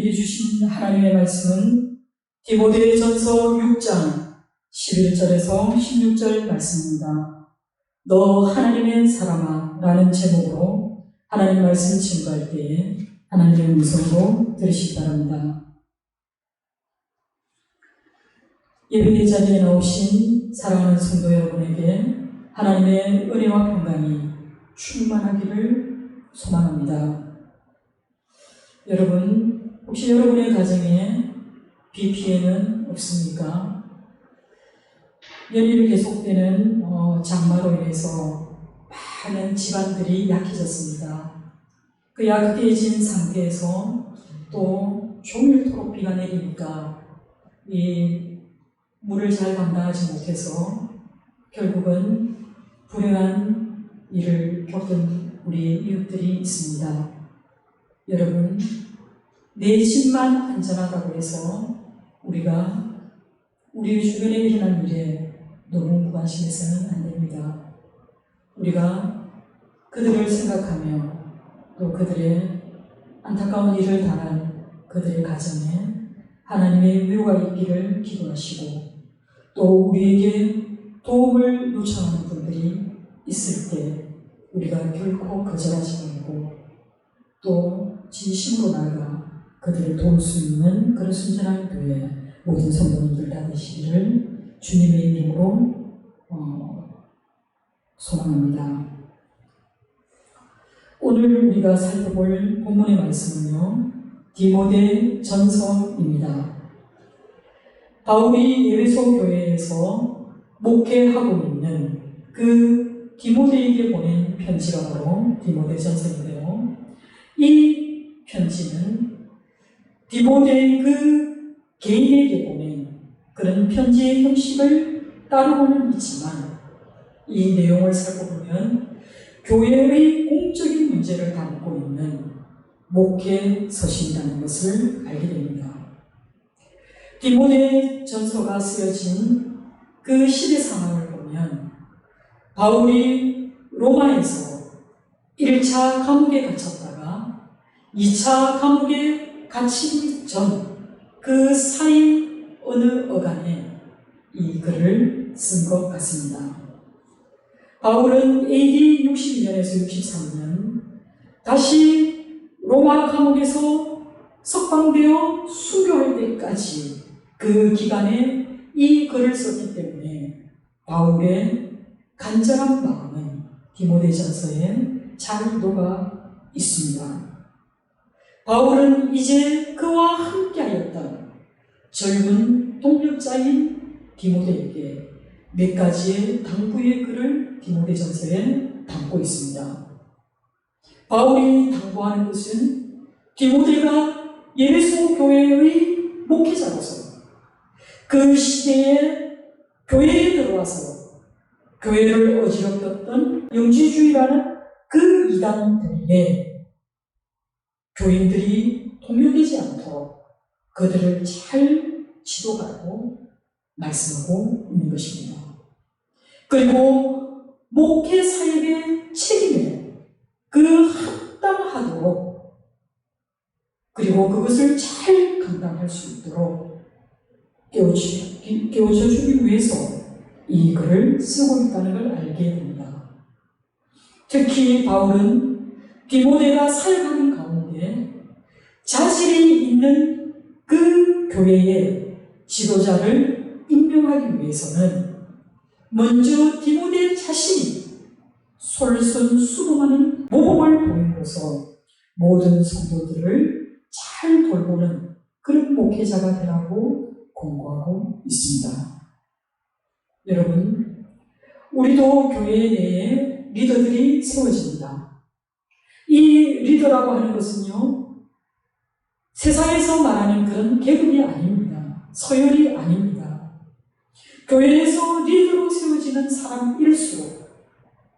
우리에게 주신 하나님의 말씀은 디모데전서 6장 11절에서 16절 말씀입니다. 너 하나님의 사람아 라는 제목으로 하나님 말씀 증거할 때에 하나님의 음성으로 들으시기 바랍니다. 예배의 자리에 나오신 사랑하는 성도 여러분에게 하나님의 은혜와 평강이 충만하기를 소망합니다. 여러분, 혹시 여러분의 가정에 비 피해는 없습니까? 연일 계속되는 장마로 인해서 많은 집안들이 약해졌습니다. 그 약해진 상태에서 또 종일토록 비가 내리니까 이 물을 잘 감당하지 못해서 결국은 불행한 일을 겪은 우리의 이웃들이 있습니다. 여러분, 내 집만 안전하다고 해서 우리가 우리 주변에 일어난 일에 너무 무관심해서는 안 됩니다. 우리가 그들을 생각하며 또 그들의 안타까운 일을 당한 그들의 가정에 하나님의 위로가 있기를 기도하시고 또 우리에게 도움을 요청하는 분들이 있을 때 우리가 결코 거절하지 말고 또 진심으로 나아가 그들을 도울 수 있는 그런 순전한 교회 모든 성도님들 다 되시기를 주님의 이름으로 소망합니다. 오늘 우리가 살펴볼 본문의 말씀은요, 디모데 전서입니다. 바울이 에베소 교회에서 목회하고 있는 그 디모데에게 보낸 편지가 바로 디모데 전서인데요. 이 편지는 디모데의 그 개인에게 보낸 그런 편지의 형식을 따르고는 있지만 이 내용을 살펴보면 교회의 공적인 문제를 담고 있는 목회 서신이라는 것을 알게 됩니다. 디모데 전서가 쓰여진 그 시대 상황을 보면 바울이 로마에서 1차 감옥에 갇혔다가 2차 감옥에 갇히기 전 그 사이 어느 어간에 이 글을 쓴 것 같습니다. 바울은 AD 62년에서 63년 다시 로마 감옥에서 석방되어 순교할 때까지 그 기간에 이 글을 썼기 때문에 바울의 간절한 마음은 디모데전서에 잘 녹아 있습니다. 바울은 이제 그와 함께하였던 젊은 동역자인 디모데에게 몇 가지의 당부의 글을 디모데전서에 담고 있습니다. 바울이 당부하는 것은 디모데가 에베소 교회의 목회자로서 그 시대에 교회에 들어와서 교회를 어지럽혔던 영지주의라는 그 이단들에게 교인들이 동요되지 않도록 그들을 잘 지도하고 말씀하고 있는 것입니다. 그리고 목회 사역의 책임에 그 합당하도록 그리고 그것을 잘 감당할 수 있도록 깨우쳐 주기 위해서 이 글을 쓰고 있다는 걸 알게 됩니다. 특히 바울은 디모데가 사역하는 가운데 자질이 있는 그 교회의 지도자를 임명하기 위해서는 먼저 디모데 자신이 솔선수범하는 모범을 보임으로써 모든 성도들을 잘 돌보는 그런 목회자가 되라고 권고하고 있습니다. 여러분, 우리도 교회 내에 리더들이 세워집니다. 이 리더라고 하는 것은요, 세상에서 말하는 그런 계급이 아닙니다. 서열이 아닙니다. 교회에서 리더로 세워지는 사람일수록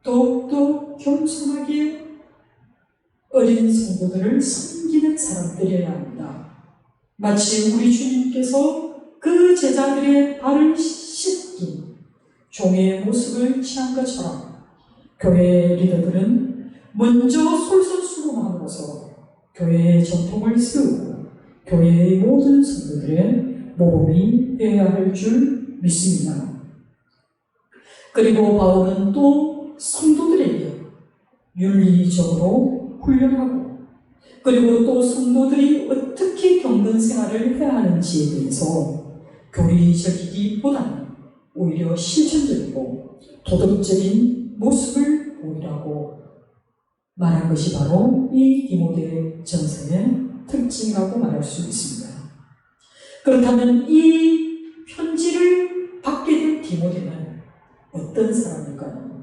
더욱더 겸손하게 어린 성도들을 섬기는 사람들이어야 합니다. 마치 우리 주님께서 그 제자들의 발을 씻긴 종의 모습을 취한 것처럼 교회의 리더들은 먼저 솔선수범함으로써 교회의 전통을 세우고 교회의 모든 성도들의 모범이 되어야 할 줄 믿습니다. 그리고 바울은 또 성도들에게 윤리적으로 훈련하고 그리고 또 성도들이 어떻게 경건 생활을 해야 하는지에 대해서 교리적이기보다는 오히려 실천적이고 도덕적인 모습을 보이라고 말한 것이 바로 이 디모데 전서의 특징이라고 말할 수 있습니다. 그렇다면 이 편지를 받게 된 디모데는 어떤 사람일까요?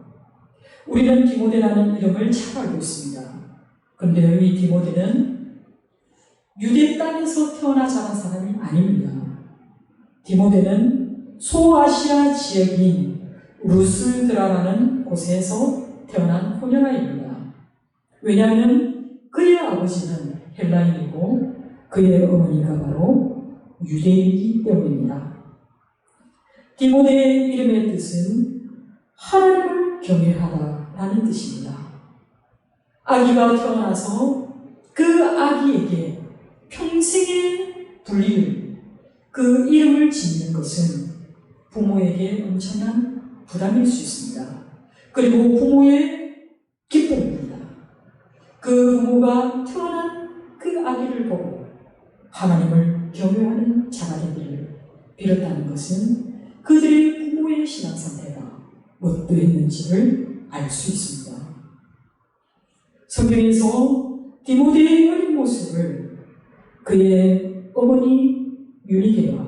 우리는 디모데라는 이름을 잘 알고 있습니다. 그런데 이 디모데는 유대 땅에서 태어나 자란 사람이 아닙니다. 디모데는 소아시아 지역인 루스드라라는 곳에서 태어난 혼혈아이입니다. 왜냐하면 그의 아버지는 헬라인이고 그의 어머니가 바로 유대인이기 때문입니다. 디모데의 이름의 뜻은 하나님을 경외하다라는 뜻입니다. 아기가 태어나서 그 아기에게 평생의 불리를 그 이름을 짓는 것은 부모에게 엄청난 부담일 수 있습니다. 그리고 부모의 기쁨입니다. 그 부모가 태어난 그 아기를 보고 하나님을 경외하는 자가 되기를 빌었다는 것은 그들의 부모의 신앙 상태가 어떠했는지를 알 수 있습니다. 성경에서 디모데의 어린 모습을 그의 어머니 유니게와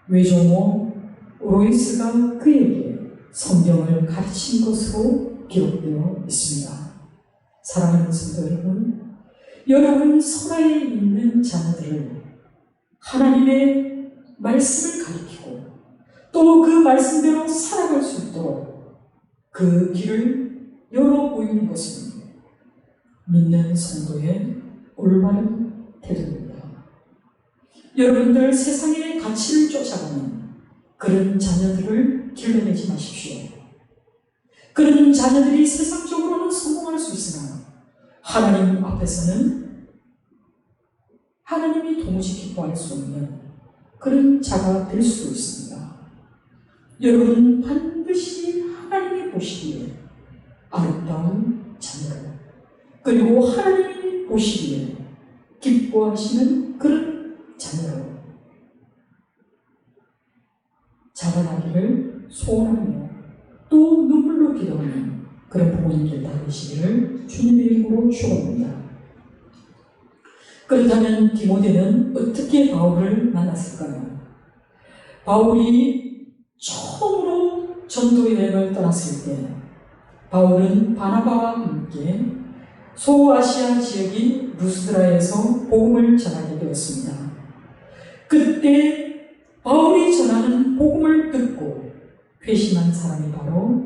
외조모 로이스가 그에게 성경을 가르친 것으로 기록되어 있습니다. 사랑하는 성도 여러분, 여러분 서라에 있는 자녀들을 하나님의 말씀을 가리키고 또 그 말씀대로 살아갈 수 있도록 그 길을 열어 보이는 것은 믿는 성도의 올바른 태도입니다. 여러분들 세상의 가치를 쫓아가는 그런 자녀들을 길러내지 마십시오. 그런 자녀들이 세상적으로는 성공할 수 있으나 하나님 앞에서는 하나님이 도무지 기뻐할 수 없는 그런 자가 될 수도 있습니다. 여러분 반드시 하나님이 보시기에 아름다운 자녀로 그리고 하나님이 보시기에 기뻐하시는 그런 자녀로 자라나기를 소원하며 또 눈물로 기도하는 그런 부모님들 다 되시기를 주님의 이름으로 축원합니다. 그렇다면 디모데는 어떻게 바울을 만났을까요? 바울이 처음으로 전도 여행을 떠났을 때 바울은 바나바와 함께 소아시아 지역인 루스드라에서 복음을 전하게 되었습니다. 그때 바울이 전하는 복음을 듣고 회심한 사람이 바로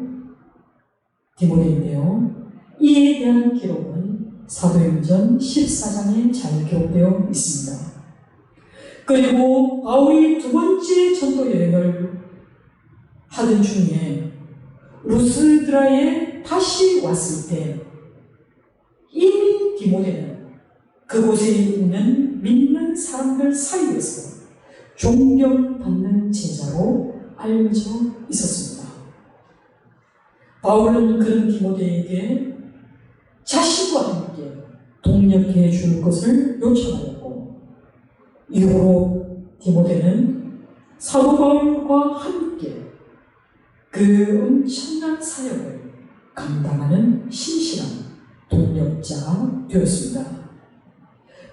디모데인데요. 이에 대한 기록은 사도행전 14장에 잘 기록되어 있습니다. 그리고 바울이 두 번째 전도 여행을 하던 중에 루스드라에 다시 왔을 때 이미 디모데는 그곳에 있는 믿는 사람들 사이에서 존경받는 제자로 알려져 있었습니다. 바울은 그런 디모데에게 자신과 함께 동력해 줄 것을 요청하였고 이후로 디모데는 사도 바울과 함께 그 엄청난 사역을 감당하는 신실한 동력자가 되었습니다.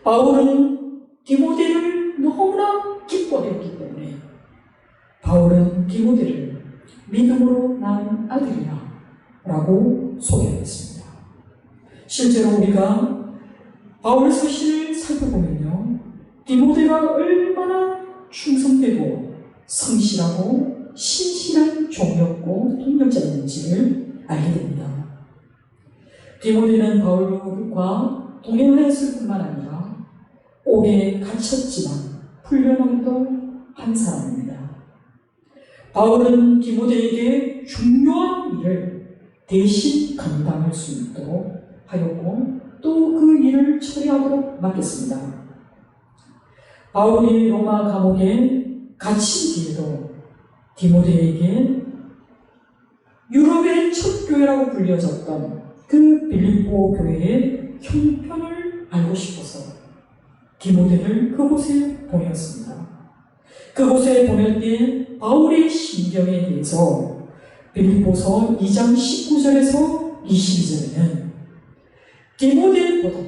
바울은 디모데를 너무나 기뻐했기 때문에 바울은 디모데를 믿음으로 낳은 아들이라 라고 소개했습니다. 실제로 우리가 바울 서신을 살펴보면요, 디모데가 얼마나 충성되고 성실하고 신실한 종이었고 동력자였는지를 알게 됩니다. 디모데는 바울과 동행했을 뿐만 아니라 옥에 갇혔지만 풀려나기도 한 사람입니다. 바울은 디모데에게 중요한 일을 대신 감당할 수 있도록 하였고 또 그 일을 처리하도록 맡겼습니다. 바울이 로마 감옥에 갇힌 뒤에도 디모데에게 유럽의 첫 교회라고 불려졌던 그 빌립보 교회의 형편을 알고 싶어서 디모데를 그곳에 보냈습니다. 그곳에 보낼 때 바울의 심경에 대해서 빌립보서 2장 19절에서 22절에는 디모데보다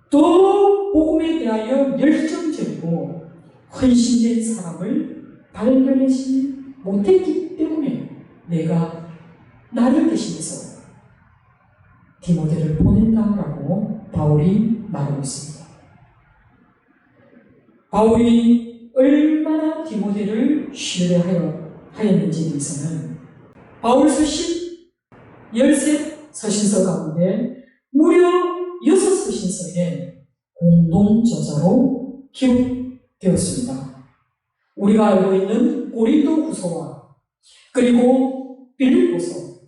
더 복음에 대하여 열정적이고 헌신된 사람을 발견하지 못했기 때문에 내가 나를 대신해서 디모데를 보낸다라고 바울이 말하고 있습니다. 바울이 얼마나 디모데를 신뢰하였는지에 대해서는 바울서신 13 서신서 가운데 무려 6서신서에 공동 저자로 기록되었습니다. 우리가 알고 있는 고린도후서와 그리고 빌립보서,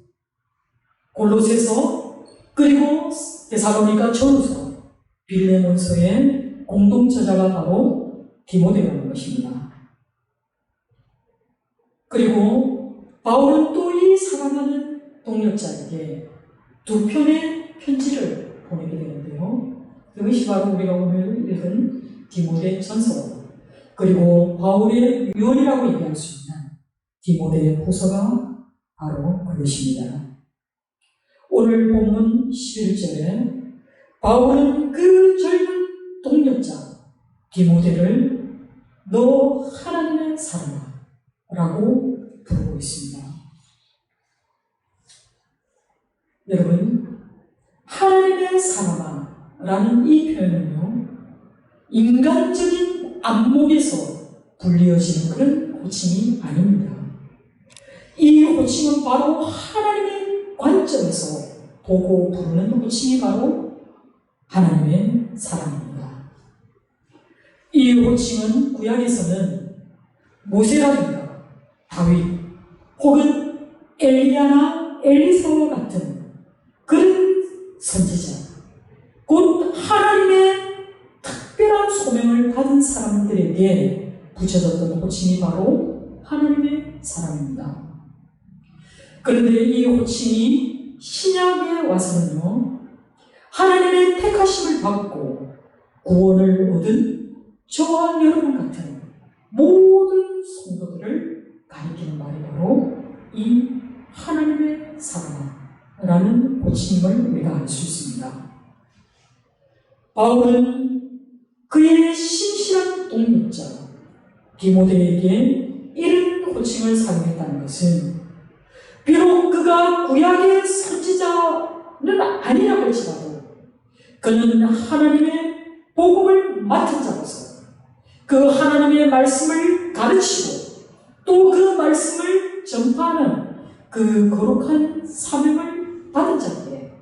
골로새서, 그리고 데살로니가 전서, 빌레몬서의 공동 저자가 바로 디모데라는 것입니다. 그리고 바울은 또 이 사랑하는 동역자에게 2편의 편지를 보내게 되는데요. 그것이 바로 우리가 오늘 읽은 디모데 전서, 그리고 바울의 유언이라고 얘기할 수 있는 디모데 후서가 바로 그것입니다. 오늘 본문 11절에 바울은 그 젊은 동역자 디모데를 너 하나님의 사람아 라고 부르고 있습니다. 여러분, 하나님의 사람아 라는 이 표현은요, 인간적인 안목에서 불리어지는 그런 호칭이 아닙니다. 이 호칭은 바로 하나님의 관점에서 보고 부르는 호칭이 바로 하나님의 사람입니다. 이 호칭은 구약에서는 모세라든가 다윗 혹은 엘리야나 엘리사와 같은 그런 선지자, 곧 하나님의 특별한 소명을 받은 사람들에게 붙여졌던 호칭이 바로 하나님의 사람입니다. 그런데 이 호칭이 신약에 와서는요, 하나님의 택하심을 받고 구원을 얻은 저와 여러분 같은 모든 성도들을 가리키는 말이 바로 이 하나님의 사람이라는 호칭임을 우리가 알 수 있습니다. 바울은 그의 신실한 동역자 디모데에게 이런 호칭을 사용했다는 것은 비록 그가 구약의 선지자는 아니라 할지라도 그는 하나님의 복음을 맡은 자로서 그 하나님의 말씀을 가르치고 또 그 말씀을 전파하는 그 거룩한 사명을 받은 자인데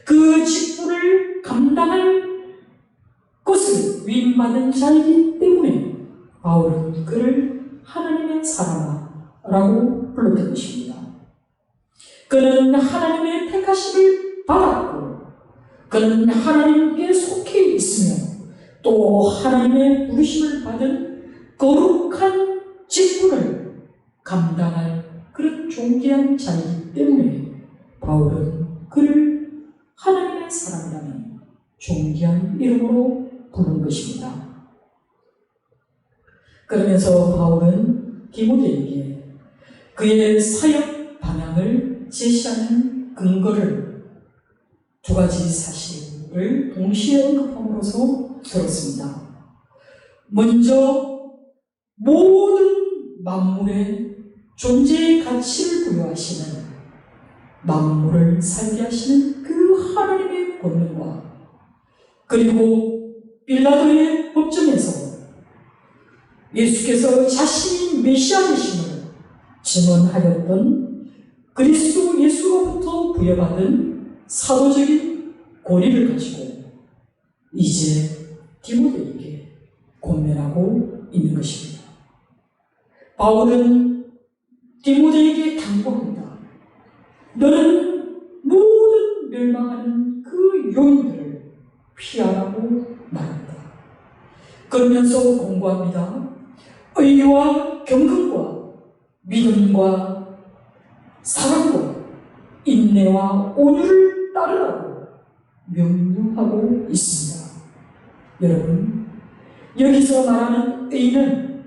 그 직분을 감당할 것을 위임받은 자이기 때문에 바울은 그를 하나님의 사람아라고 불렀던 것입니다. 그는 하나님의 택하심을 받았고 그는 하나님께 속해 있으며 또 하나님의 부르심을 받은 거룩한 직분을 감당할 그런 존귀한 자이기 때문에 바울은 그를 하나님의 사람이라는 존귀한 이름으로 부른 것입니다. 그러면서 바울은 디모데에게 그의 사역 방향을 제시하는 근거를 2가지 사실을 동시에 언급함으로써 들었습니다. 먼저 모든 만물의 존재의 가치를 부여하시는, 만물을 살게 하시는 그 하나님의 권능과 그리고 빌라도의 법정에서 예수께서 자신이 메시아이심을 증언하였던 그리스도 예수로부터 부여받은 사도적인 권위를 가지고 이제 디모데에게 권면하고 있는 것입니다. 바울은 디모데에게 당부합니다. 너는 모든 멸망하는 그 요인들을 피하라고 말합니다. 그러면서 공고합니다. 의와 경건과 믿음과 사랑과 인내와 온유를 따르라고 명령하고 있습니다. 여러분, 여기서 말하는 의는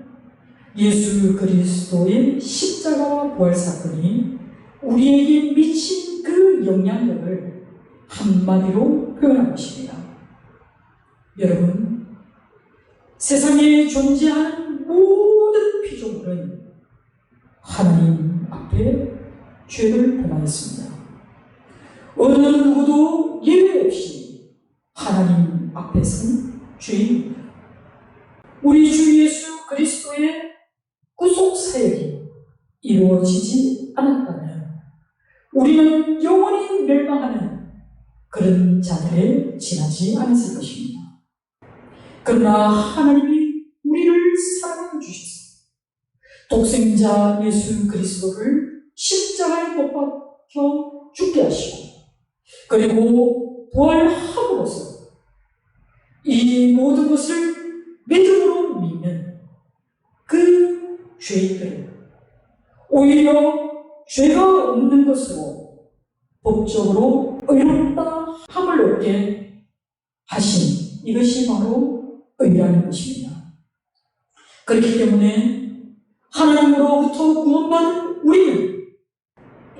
예수 그리스도의 십자가와 부활 사건이 우리에게 미친 그 영향력을 한마디로 표현한 것입니다. 여러분, 세상에 존재하는 모든 피조물은 하나님 앞에 죄를 범하였습니다. 어느 누구도 예외 없이 하나님 앞에서는 죄인입니다. 우리 주 예수 그리스도의 구속 사역이 이루어지지 않았다면 우리는 영원히 멸망하는 그런 자들에 지나지 않았을 것입니다. 그러나 하나님이 우리를 사랑해 주셔서 독생자 예수 그리스도를 십자가에 못 박혀 죽게 하시고 그리고 부활함으로써 이 모든 것을 믿음으로 믿는 그 죄인들은 오히려 죄가 없는 것으로 법적으로 의롭다 함을 얻게 하신 이것이 바로 의라는 것입니다. 그렇기 때문에 하나님으로부터 구원받은 우리는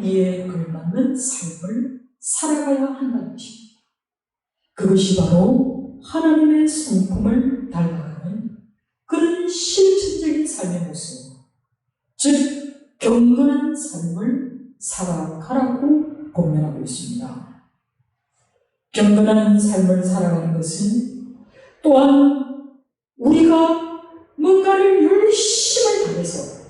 이에 걸맞는 삶을 살아가야 한다는 것입니다. 그것이 바로 하나님의 성품을 닮아가는 그런 실천적인 삶의 모습, 즉 경건한 삶을 살아가라고 권면하고 있습니다. 경건한 삶을 살아가는 것은 또한 우리가 뭔가를 열심히 다해서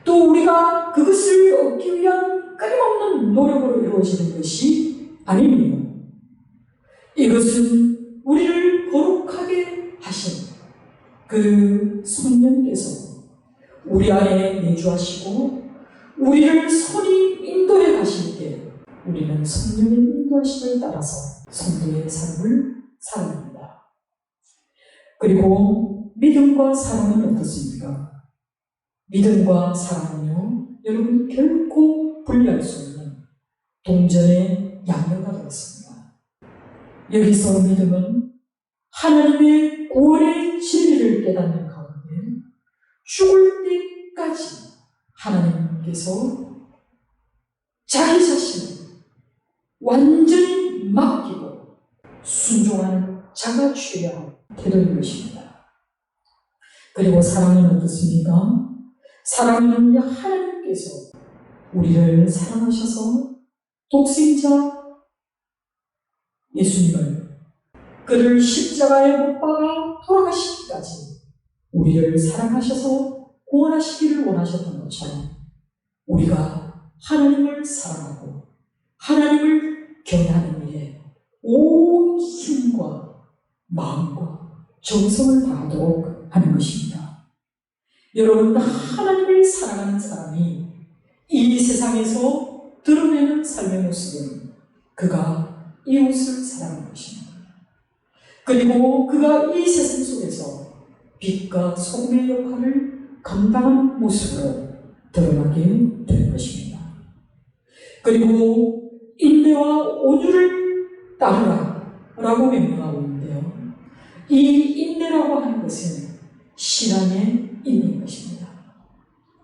또 우리가 그것을 얻기 위한 끊임없는 노력으로 이루어지는 것이 아닙니다. 이것은 우리를 거룩하게 하신 그 성령께서 우리 안에 내주하시고 우리를 선히 인도해 가실 때 우리는 성령의 인도하심을 따라서 성도의 삶을 살아갑니다. 그리고 믿음과 사랑은 어떻습니까? 믿음과 사랑은요, 여러분 결코 분리할 수 없는 동전의 양면과 같습니다. 여기서 믿음은 하나님의 구원의 진리를 깨닫는 가운데 죽을 때까지 하나님께서 자기 자신을 완전히 맡기고 순종하는 자가취한 태도인 것입니다. 그리고 사랑은 어떻습니까? 사랑은 하나님께서 우리를 사랑하셔서 독생자 예수님을 그를 십자가에 못 박아 돌아가시기까지 우리를 사랑하셔서 구원하시기를 원하셨던 것처럼 우리가 하나님을 사랑하고 하나님을 경외하는 일에 온 힘과 마음과 정성을 다하도록 하는 것입니다. 여러분, 하나님을 사랑하는 사람이 이 세상에서 드러내는 삶의 모습은 그가 이웃을 사랑하는 것입니다. 그리고 그가 이 세상 속에서 빛과 소금의 역할을 감당하는 모습으로 드러나게 되는 것입니다. 그리고 인내와 온유를 따르라 라고 명령하고 있는데요. 이 인내라고 하는 것은 신앙의 인내인 것입니다.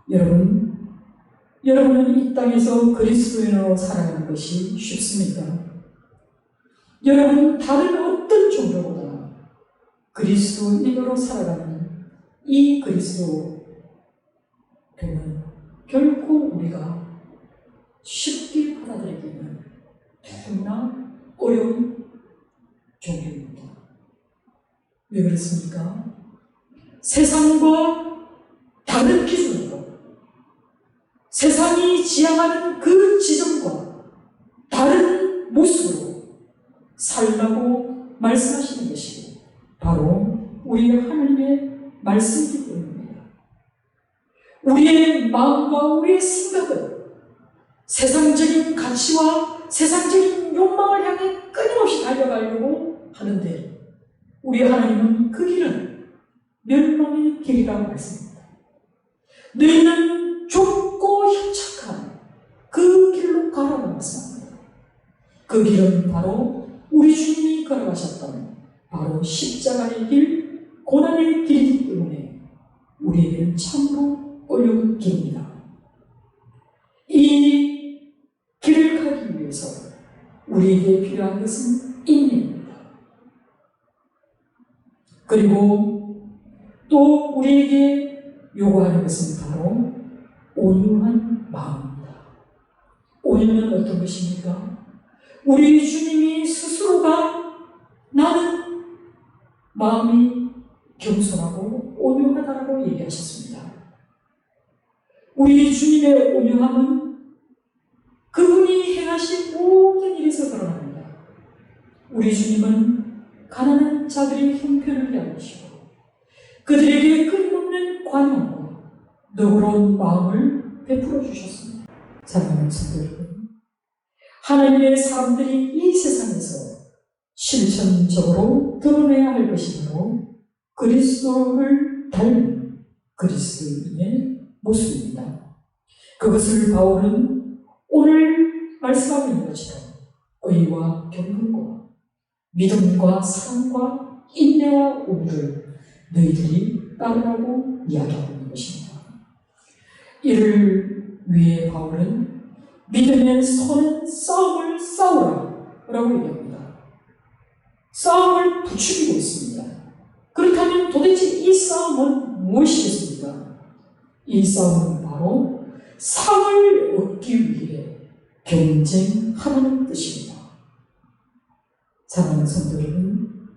여러분은 이 땅에서 그리스도인으로 살아가는 것이 쉽습니까? 여러분, 다른 어떤 종교보다 그리스도인으로 살아가는 이 그리스도교는 결코 우리가 쉽게 받아들이기는 너무나 어려운 종교입니다. 왜 그렇습니까? 세상과 다른 기준으로 세상이 지향하는 그 지점과 다른 모습으로 살라고 말씀하시는 것이 바로 우리 하나님의 말씀이기 때문입니다. 우리의 마음과 우리의 생각은 세상적인 가치와 세상적인 욕망을 향해 끊임없이 달려가려고 하는데 우리 하나님은 그 길은 멸망의 길이라고 말씀합니다. 너희는 좁고 협착한 그 길로 가라고 말씀합니다. 그 길은 바로 우리 주님이 걸어가셨던 바로 십자가의 길, 고난의 길이기 때문에 우리에게는 참으로 어려운 길입니다. 이 길을 가기 위해서 우리에게 필요한 것은 인내입니다. 그리고 또 우리에게 요구하는 것은 바로 온유한 마음입니다. 온유는 어떤 것입니까? 우리 주님이 스스로가 나는 마음이 겸손하고 온유하다고 얘기하셨습니다. 우리 주님의 온유함은 그분이 행하신 모든 일에서 드러납니다. 우리 주님은 가난한 자들의 형편을 대하시고 그들에게 끊임없는 관용과 너그러운 마음을 베풀어 주셨습니다. 사랑하는 성도 여러분, 하나님의 사람들이 이 세상에서 실천적으로 드러내야 할 것이 바로 그리스도를 닮은 그리스도인의 모습입니다. 그것을 바울은 오늘 말씀하고 있는 것처럼 의와 경건과 믿음과 사랑과 인내와 온유를 너희들이 따르라고 이야기하고 있는 것입니다. 이를 위해 바울은 믿음의 선한 싸움을 싸우라 라고 얘기합니다. 싸움을 부추기고 있습니다. 그렇다면 도대체 이 싸움은 무엇이겠습니까? 이 싸움은 바로 상을 얻기 위해 경쟁하라는 뜻입니다. 사랑하는 성도 여러분,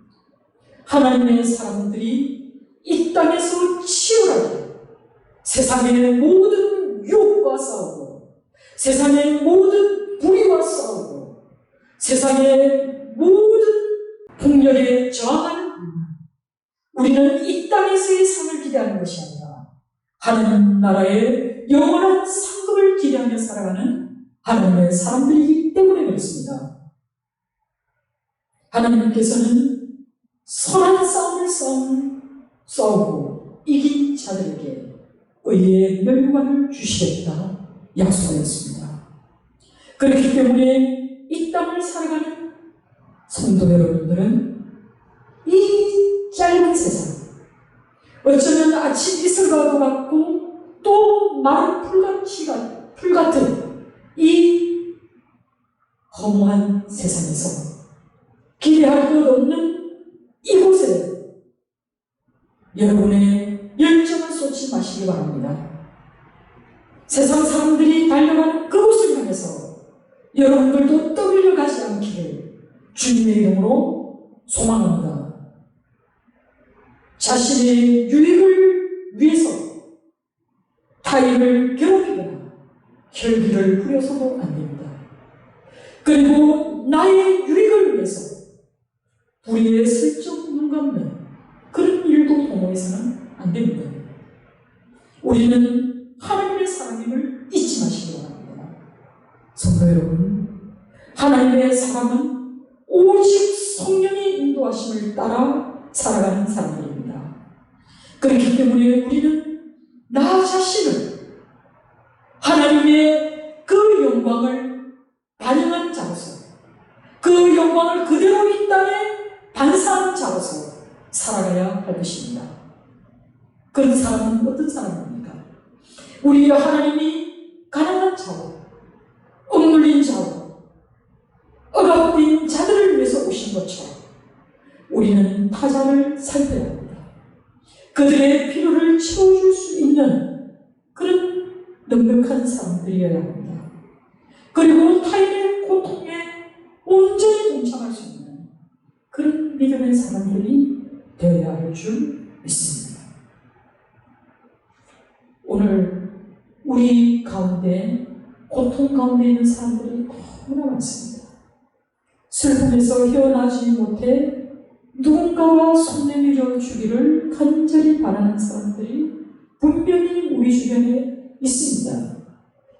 하나님의 사람들이 이 땅에서 치열하게 세상의 모든 유혹과 싸우고 세상의 모든 불의와 싸우고 세상의 모든 폭력에 저항하는 우리는 이 땅에서의 상을 기대하는 것이 아니라 하나님 나라의 영원한 상급을 기대하며 살아가는 하나님의 사람들이기 때문에 그렇습니다. 하나님께서는 선한 싸움을 싸우고 이긴 자들에게 의의 멸관을 주시겠다 약속하였습니다. 그렇기 때문에 이 땅을 살아가는 성도 여러분들은 이 짧은 세상, 어쩌면 아침 이슬과도 같고 또 마른 풀 같은 이 허무한 세상에서 기대할 것 없는 이곳에 여러분의 열정을 쏟지 마시기 바랍니다. 세상 사람들이 달려가는 그곳을 향해서 여러분들도 떠밀려 가지 않기를 주님의 이름으로 소망합니다. 자신의 유익을 위해서 타인을 괴롭히거나 혈기를 부려서도 안 됩니다. 그리고 나의 유익을 위해서 불의에 슬쩍 눈 감는 그런 일도 도모해서는 안 됩니다. 우리는 하나님의 사람임을 잊지 마시기 바랍니다. 성도 여러분, 하나님의 사람은 오직 성령의 인도하심을 따라 살아가는 사람들입니다. 그렇기 때문에 우리는 나 자신을 하나님의 그 영광을 반영한 자로서 그 영광을 그대로 이 땅에 반사하는 자로서 살아가야 할 것입니다. 그런 사람은 어떤 사람입니까? 우리 하나님이 가난한 자로, 억눌린 자로, 억압된 자들을 위해서 오신 것처럼 우리는 타자를 살펴야 합니다. 그들의 필요를 채워줄 수 있는 그런 넉넉한 사람들이어야 합니다. 그리고 타인의 고통에 온전히 동참할 수 있는 그런 믿음의 사람들이 되어야 할 줄 믿습니다. 오늘 우리 가운데 고통 가운데 있는 사람들이 너무나 많습니다. 슬픔에서 헤어나지 못해 누군가와 손 내밀어 주기를 간절히 바라는 사람들이 분명히 우리 주변에 있습니다.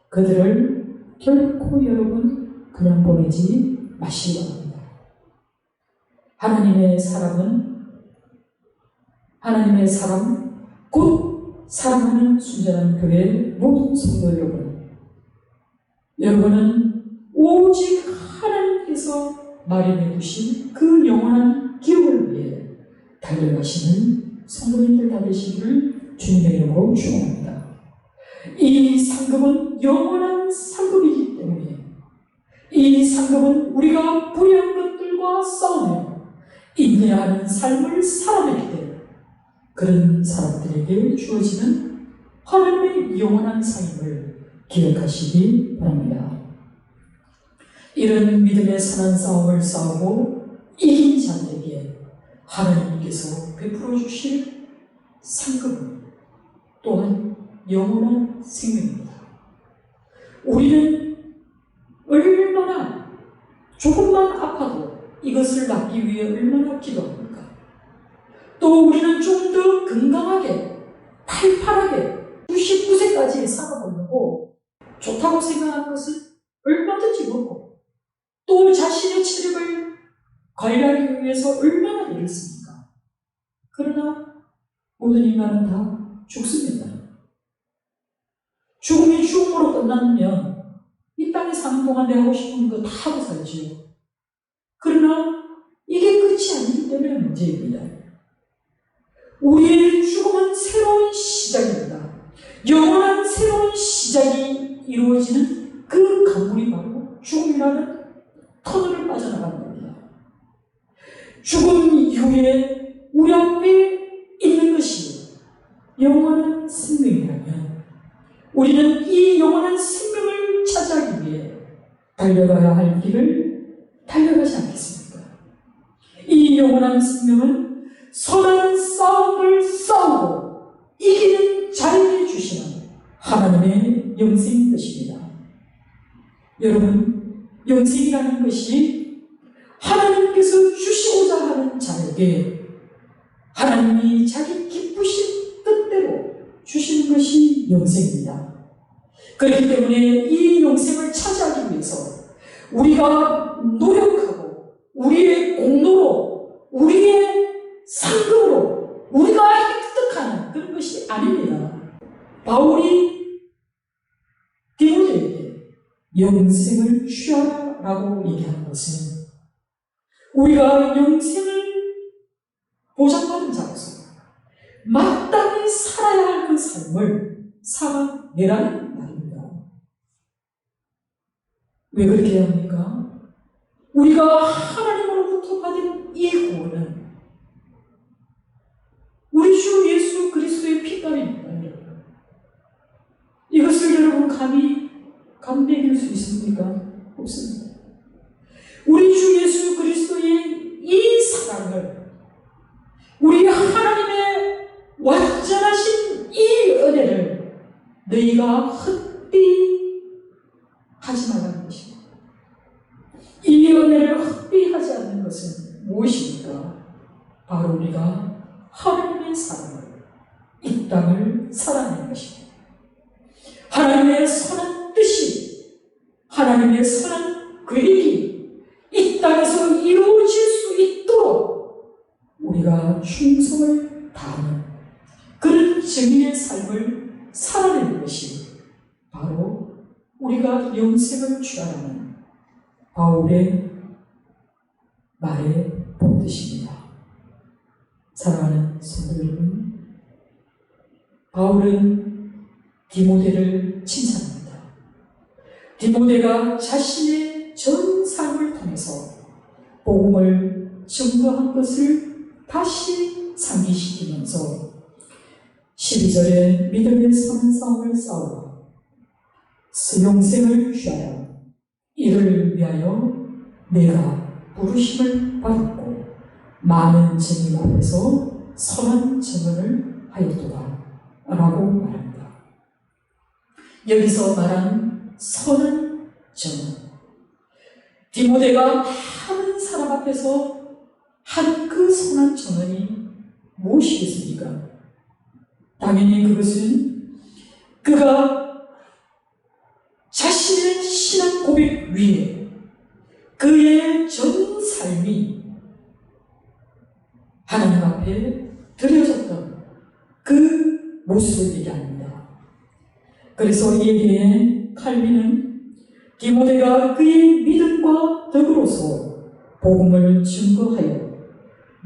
그들을 결코 여러분 그냥 보내지 마시기 바랍니다. 하나님의 사람은 하나님의 사람, 곧 사랑하는 순전한 교회 모든 성도 여러분은 오직 하나님께서 마련해 두신 그 영원한 기업을 위해 달려가시는 성도님들 다 되시기를 주님의 이름으로 축원합니다. 이 상급은 영원한 상급이기 때문에 이 상급은 우리가 불의한 것들과 싸우며 인내하는 삶을 살아내기 때문에 그런 사람들에게 주어지는 하나님의 영원한 상임을 기억하시기 바랍니다. 이런 믿음의 선한 싸움을 싸우고 이긴 자들에게 하나님께서 베풀어 주실 상급은 또한 영원한 생명입니다. 우리는 얼마나 조금만 아파도 이것을 낫기 위해 얼마나 기도합니까? 또 우리는 좀 더 건강하게 팔팔하게 99세까지 살아보려고 좋다고 생각하는 것을 얼마든지 먹고 또 자신의 체력을 관리하기 위해서 얼마나 애를 씁니까? 그러나 모든 인간은 다 죽습니다. 죽음이 죽음으로 끝나면 이 땅에 사는 동안 내가 하고 싶은 거 다 하고 살지요. 그러나 이게 끝이 아니기 때문에 문제입니다. 우리의 죽음은 새로운 시작입니다. 영원한 새로운 시작이 이루어지는 그 간물이 바로 죽음이라는 터널을 빠져나가는 겁니다. 죽음 이후에 우리 앞에 있는 것이 영원한 생명이라면 우리는 이 영원한 생명을 차지하기 위해 달려가야 할 길을 달려가지 않겠습니까? 이 영원한 생명은 선한 싸움을 싸우고 이기는 자에게 주시는 하나님의 영생인 것입니다. 여러분, 영생이라는 것이 하나님께서 주시고자 하는 자에게 하나님이 자기 기쁘신 뜻대로 주시는 것이 영생입니다. 그렇기 때문에 이 영생을 차지하기 위해서 우리가 노력하고 우리의 공로로 우리의 상급으로 우리가 획득하는 그런 것이 아닙니다. 바울이 디모데에게 영생을 취하라라고 얘기하는 것은 우리가 영생을 보장받은 자로서 마땅히 살아야 할 그 삶을 살아내라는 말입니다. 왜 그렇게 해야 합니까? 우리가 하나님으로부터 받은 이 구원은 우리 주 예수 그리스도의 피땀입니다. 이것을 여러분 감히 감내길 수 있습니까? 없습니다. 우리 주 예수 그리스도의 이 사랑을 우리 하나님의 완전하신 이 은혜를 너희가 헛되이 하지 말라는 것입니다. 이 은혜를 헛되이 하지 않는 것은 무엇입니까? 바로 우리가 하나님의 사랑을 이 땅을 살아내는 것입니다. 하나님의 선한 뜻이 하나님의 선한 계획이 이 땅에서 이루어질 수 있도록 우리가 충성을 다하는 그런 증인의 삶을 살아내는 것이 바로 우리가 영생을 취하라는 바울의 말의 본뜻입니다. 사랑하는 성도 여러분, 바울은 디모데를 칭찬합니다. 디모데가 자신의 전 삶을 통해서 복음을 증거한 것을 다시 상기시키면서 12절에 믿음의 선한 싸움을 싸우라. 영생을 취하여 이를 위하여 내가 부르심을 받았고 많은 증인 앞에서 선한 증언을 하였도다 라고 말합니다. 여기서 말한 선한 증언, 디모데가 많은 사람 앞에서 한 그 선한 증언이 무엇이겠습니까? 당연히 그것은 그가 자신의 신앙 고백 위에 그의 전 삶이 하나님 앞에 드려졌다 그래서 이에 칼빈은 디모데가 그의 믿음과 덕으로서 복음을 증거하여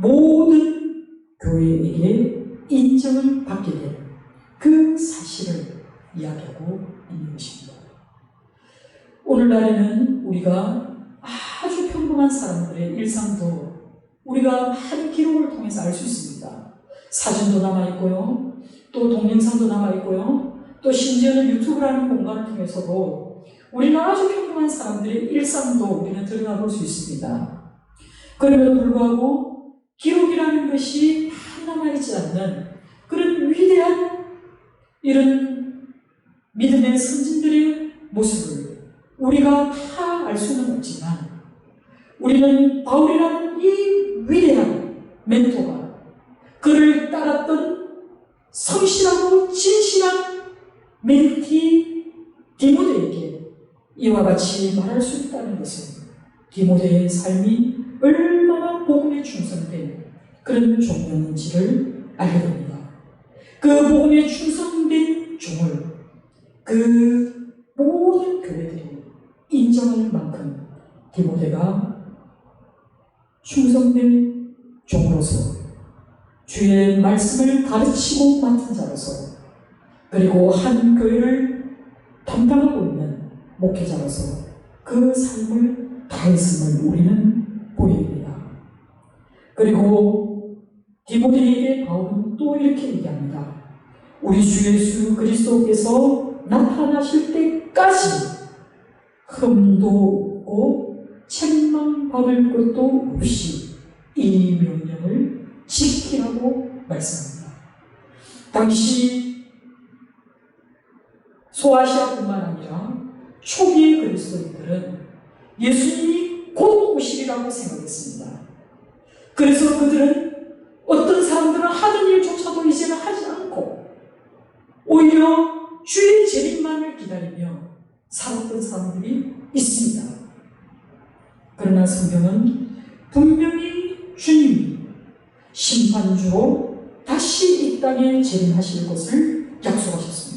모든 교회에게 인정을 받게 된 그 사실을 이야기하고 있는 것입니다. 오늘날에는 우리가 아주 평범한 사람들의 일상도 우리가 많은 기록을 통해서 알 수 있습니다. 사진도 남아있고요, 또 동영상도 남아있고요, 또 심지어는 유튜브라는 공간을 통해서도 우리는 아주 평범한 사람들의 일상도 우리는 들여다볼 수 있습니다. 그럼에도 불구하고 기록이라는 것이 다 남아있지 않는 그런 위대한 이런 믿음의 선진들의 모습을 우리가 다 알 수는 없지만, 우리는 바울이라는 이 위대한 멘토가 그를 따랐던 성실하고 진실한 멘티 디모데에게 이와 같이 말할 수 있다는 것은 디모데의 삶이 얼마나 복음에 충성된 그런 종이었는지를 알게 됩니다. 그 복음에 충성된 종을 그 모든 교회들이 인정할 만큼 디모데가 충성된 종으로서 주의 말씀을 가르치고 맡은 자로서, 그리고 한 교회를 담당하고 있는 목회자로서 그 삶을 다했음을 우리는 보게 됩니다. 그리고 디모데에게 바울은 또 이렇게 얘기합니다. 우리 주 예수 그리스도께서 나타나실 때까지 흠도 없고 책망받을 것도 없이 이 명령을 지키라고 말씀합니다. 당시 소아시아뿐만 아니라 초기의 그리스도인들은 예수님이 곧 오시리라고 생각했습니다. 그래서 그들은 어떤 사람들은 하던 일조차도 이제는 하지 않고 오히려 주의 재림만을 기다리며 살았던 사람들이 있습니다. 그러나 성경은 분명히 주님이 심판주로 다시 이 땅에 재림하실 것을 약속하셨습니다.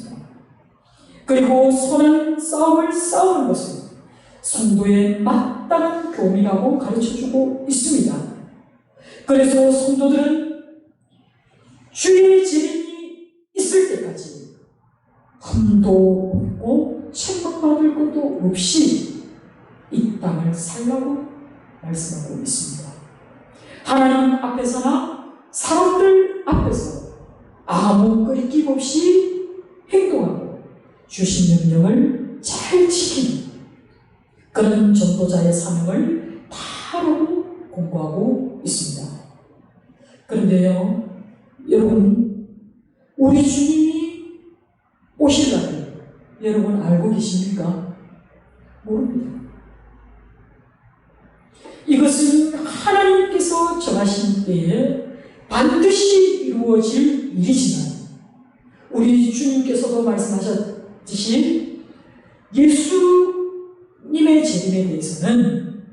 그리고 선한 싸움을 싸우는 것을 성도의 마땅한 교훈이라고 가르쳐주고 있습니다. 그래서 성도들은 주의 재림이 있을 때까지 흠도 없고 책망받을 것도 없이 이 땅을 살라고 말씀하고 있습니다. 하나님 앞에서나 사람들 앞에서 아무 끄리낌 없이 행동하고 주신 명령을 잘 지키는 그런 전도자의 사명을 다하라고 공부하고 있습니다. 그런데요, 여러분, 우리 주님이 오실 날을 여러분 알고 계십니까? 모릅니다. 이것은 하나님께서 정하신 때에 반드시 이루어질 일이지만, 우리 주님께서도 말씀하셨듯이 예수님의 재림에 대해서는,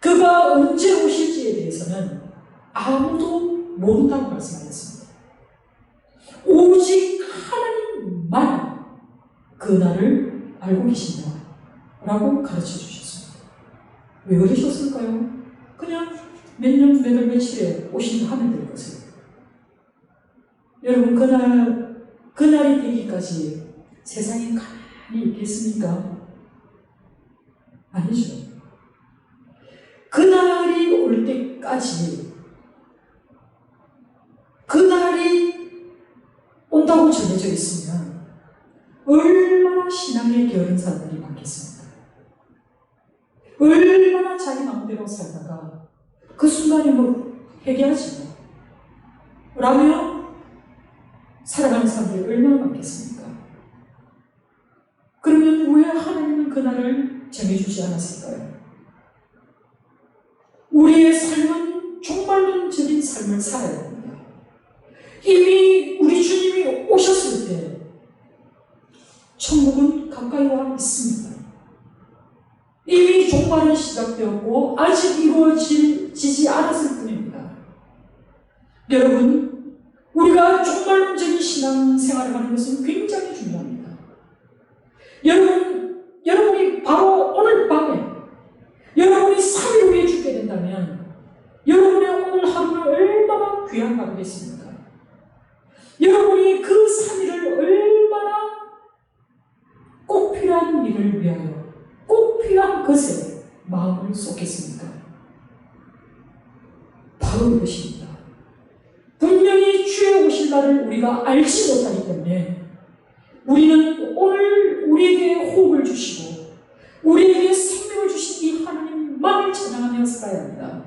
그가 언제 오실지에 대해서는 아무도 모른다고 말씀하셨습니다. 오직 하나님만 그날을 알고 계신다 라고 가르쳐 주셨습니다. 왜 그러셨을까요? 그냥 몇 년, 몇 월, 며칠에 오신다 하면 될 것을. 여러분, 그날이 되기까지 세상에 가만히 있겠습니까? 아니죠. 그날이 올 때까지, 그날이 온다고 전해져 있으면 얼마나 신앙에 게으른 사람들이 많겠습니까? 얼마나 자기 마음대로 살다가 그 순간에 회개하지 라며 살아가는 사람들이 얼마나 많겠습니까? 그러면 왜 하나님은 그날을 정해주지 않았을까요? 우리의 삶은 종말론적인 삶을 살아야 합니다. 이미 우리 주님이 오셨을 때 천국은 가까이 와 있습니다. 이미 종말은 시작되었고 아직 이루어지지 않았을 뿐입니다. 여러분, 우리가 종말론적인 신앙생활을 하는 것은 굉장히 중요합니다. 있다면 여러분의 오늘 하루는 얼마나 귀한 하루겠습니까? 여러분이 그 3일을 얼마나 꼭 필요한 일을 위하여 꼭 필요한 것에 마음을 쏟겠습니까? 바로 이것입니다. 분명히 주의 오실 날을 우리가 알지 못하기 때문에 우리는 오늘 우리에게 호흡을 주시고 우리에게 생명을 주신 이 하나님만을 찬양하며 살아야 합니다.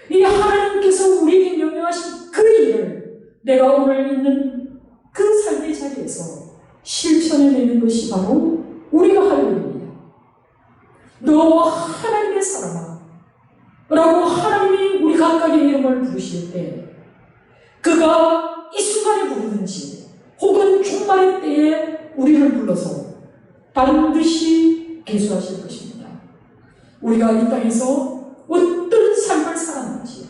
이 하나님께서 우리에게 명령하신 그 일을 내가 오늘 있는 그 삶의 자리에서 실천해내는 것이 바로 우리가 할 일입니다. 너 하나님의 사람아 라고 하나님이 우리 각각의 이름을 부르실 때 그가 이 순간에 부르는지 혹은 종말의 때에 우리를 불러서 반드시 계수하실 것입니다. 우리가 이 땅에서 어떤 삶을 살았는지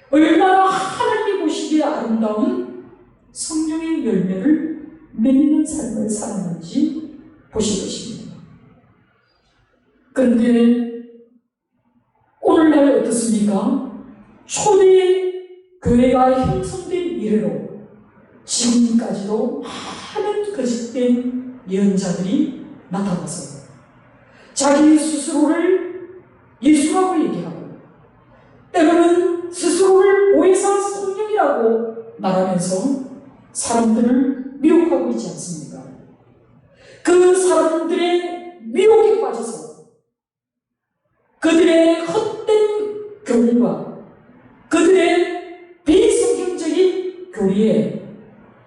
얼마나 하나님이 보시기에 아름다운 성령의 열매를 맺는 삶을 살았는지 보실 것입니다. 그런데 오늘날 어떻습니까? 초대 교회가 형성된 이래로 지금까지도 많은 거짓된 예언자들이 나타나서 자기 스스로를 예수라고 얘기하고 때로는 스스로를 보혜사 성령이라고 말하면서 사람들을 미혹하고 있지 않습니까? 그 사람들의 미혹에 빠져서 그들의 헛된 교훈과 그들의 비성경적인 교리에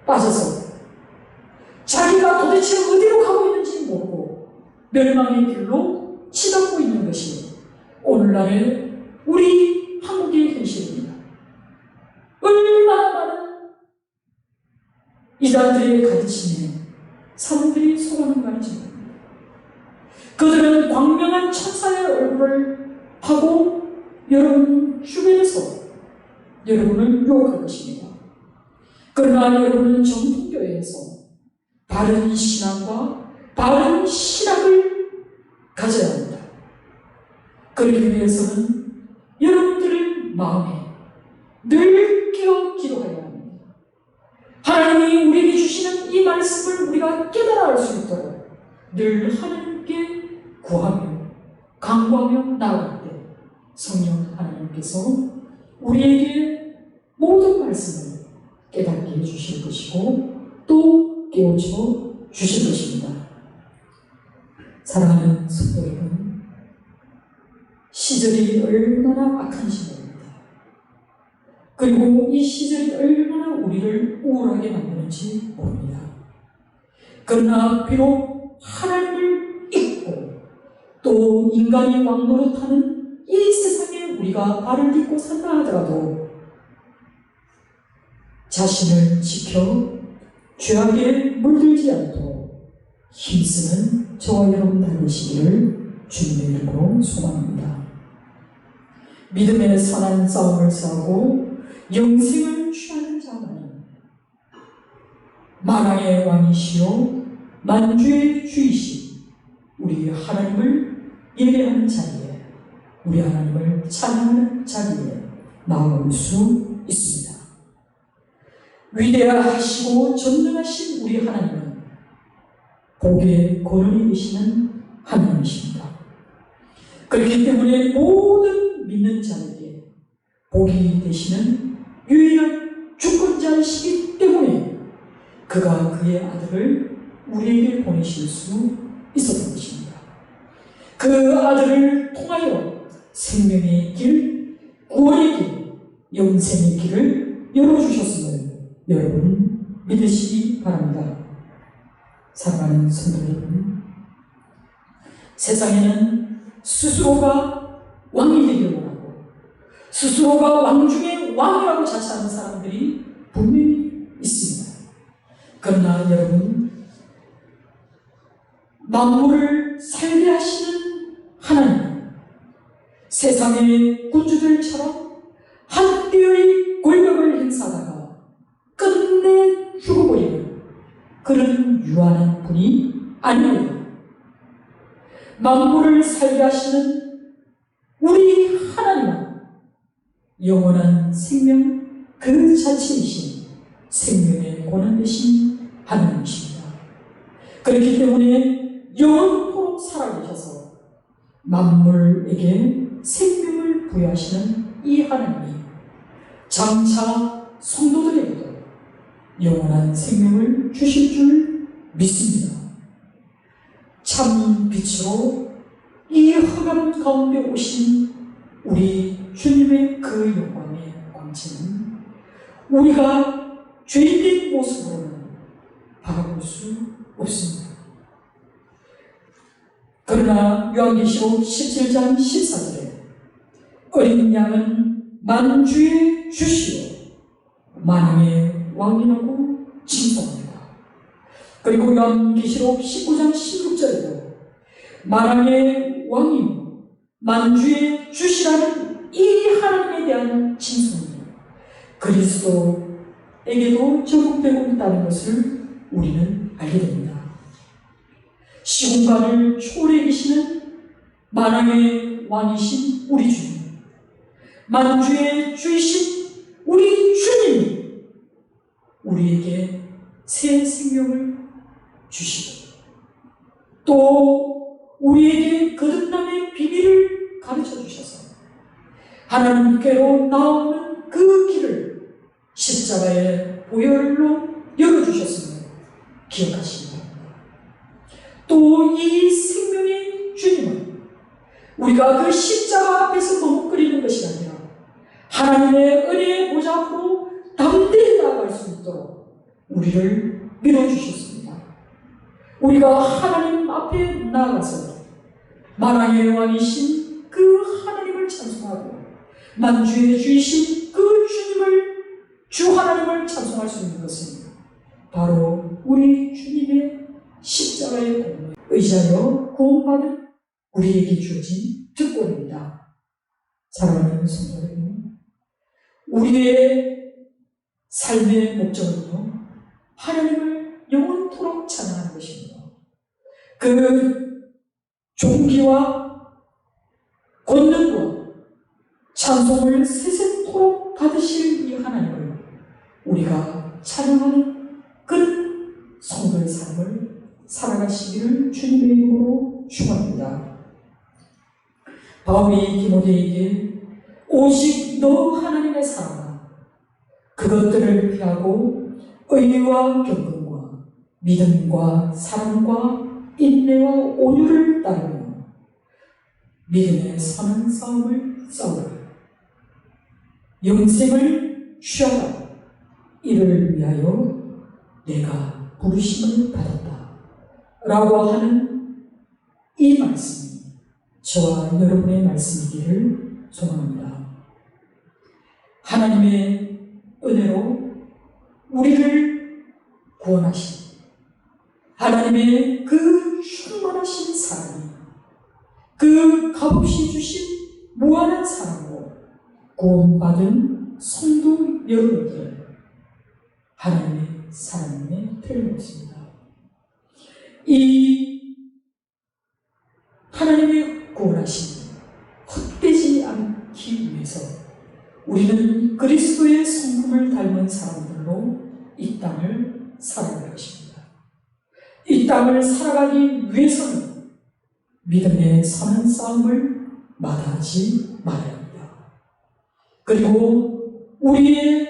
빠져서 자기가 도대체 어디로 가고 있는지 모르고 멸망의 길로 치닫고 있는 것이 오늘날의 우리 한국의 현실입니다. 얼마나 많은 이단들의 가르침에 사람들이 속아는가는지 모릅니다. 그들은 광명한 천사의 얼굴을 하고 여러분 주변에서 여러분을 유혹할 것입니다. 그러나 여러분은 정통교회에서 바른 신앙과 바른 신학을 가져야 합니다. 그러기 위해서는 여러분들의 마음에 늘 깨어 기도해야 합니다. 하나님이 우리에게 주시는 이 말씀을 우리가 깨달아 알 수 있도록 늘 하나님께 구하며 간구하며 나아갈 때 성령 하나님께서 우리에게 모든 말씀을 깨닫게 해주실 것이고 또 깨우쳐 주실 것입니다. 사랑하는 성도 여러분, 시절이 얼마나 악한지 모릅니다. 그리고 이 시절이 얼마나 우리를 우울하게 만드는지 모릅니다. 그러나 비록 하나님을 잊고 또 인간이 왕노릇하는 이 세상에 우리가 발을 딛고 산다 하더라도 자신을 지켜 죄악에 물들지 않도록 힘쓰는 저와 여러분 되시기를 주님의 이름으로 소망합니다. 믿음의 선한 싸움을 싸우고 영생을 취하는 자만이 만왕의 왕이시요 만주의 주이신 우리 하나님을 예배하는 자리에 우리 하나님을 찬양하는 자리에 나올 수 있습니다. 위대하시고 전능하신 우리 하나님은 복의 권원이 되시는 하나님이십니다. 그렇기 때문에 모든 믿는 자에게 복이 되시는 유일한 주권자이시기 때문에 그가 그의 아들을 우리에게 보내실 수 있었던 것입니다. 그 아들을 통하여 생명의 길, 구원의 길, 영생의 길을 열어주셨음을 여러분 믿으시기 바랍니다. 사랑하는 성도 여러분, 세상에는 스스로가 왕이 되기를 원하고 스스로가 왕 중에 왕이라고 자처하는 사람들이 분명히 있습니다. 그러나 여러분, 만물을 살게 하시는 하나님, 세상의 군주들처럼 한때의 권력을 행사하다가 끝내 죽어버리는 그런 유한한 분이 아닙니다. 만물을 살게 하시는 우리 하나님은 영원한 생명 그 자체이신 생명의 고난 되신 하나님이십니다. 그렇기 때문에 영원토록 살아계셔서 만물에게 생명을 부여하시는 이 하나님이 장차 성도들에게도 영원한 생명을 주실 줄 믿습니다. 참 빛으로 이 흑암 가운데 오신 우리 주님의 그 영광의 광채는 우리가 죄인된 모습으로는 바라볼 수 없습니다. 그러나 요한계시록 17장 14절에 어린 양은 만주의 주시오 만왕의 왕이라고 칭송합니다. 그리고 요한계시록 19장 16절에도 만왕의 왕이요 만주의 주시라는 이 하나님에 대한 칭송이 그리스도에게도 적용되고 있다는 것을 우리는 알게 됩니다. 시공간을 초월해 계시는 만왕의 왕이신 우리 주님, 만주의 주이신 우리 주님이 우리에게 새 생명을 주시고 또 우리에게 거듭남의 비밀을 가르쳐 주셔서 하나님께로 나오는 그 길을 십자가의 보혈로 열어주셨음을 기억하시기 바랍니다. 또 이 생명의 주님은 우리가 그 십자가 앞에서 머뭇거리는 것이 아니라 하나님의 은혜의 보좌 앞으로 담대히 나아갈 수 있도록 우리를 밀어주셨습니다. 우리가 하나님 앞에 나아가서 만왕의 왕이신 그 하나님을 찬송하고 만주의 주이신 그 주님을 주 하나님을 찬송할 수 있는 것은 바로 우리 주님의 십자가의 공로에 의지하여 구원받은 우리에게 주어진 특권입니다. 사랑하는 성도 여러분, 우리의 삶의 목적은요 하나님을 영원토록 찬양하는 것입니다. 그 존귀와 권능과 찬송을 세세토록 받으실 이 하나님을 우리가 찬양하는 그런 성도의 삶을 살아가시기를 주님의 이름으로 축원합니다. 바울이 디모데에게 오직 너 하나님의 사랑아 그것들을 피하고 의와 경건과 믿음과 사랑과 인내와 온유를 따르며 믿음의 선한 싸움을 싸우라. 영생을 취하라. 이를 위하여 내가 부르심을 받았다. 라고 하는 이 말씀이 저와 여러분의 말씀이기를 소망합니다. 하나님의 은혜로 우리를 구원하신 하나님의 그 충만하신 사랑이 그 값없이 주신 무한한 사랑으로 구원받은 성도 여러분들 하나님의 사랑에 틀림없습니다. 이 하나님의 구원하심 헛되지 않기 위해서 우리는 그리스도의 성품을 닮은 사람들로 이 땅을 살아갈 것입니다. 이 땅을 살아가기 위해서는 믿음의 선한 싸움을 마다하지 말아야 합니다. 그리고 우리의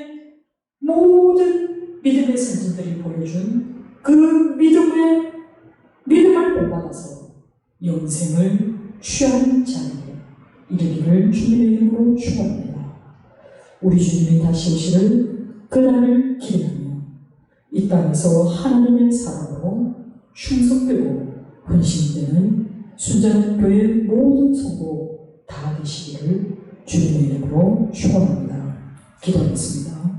모든 믿음의 선진들이 보여준 그 믿음을 본받아서 영생을 취하는 자리에 이르기를 주님의 이름으로 축원합니다. 우리 주님이 다시 오시를 그날을 기대하며 이 땅에서 하나님의 사랑으로 충성되고 헌신되는 순전한 교회 모든 성도 다 되시기를 주님의 이름으로 축원합니다. 기도하겠습니다.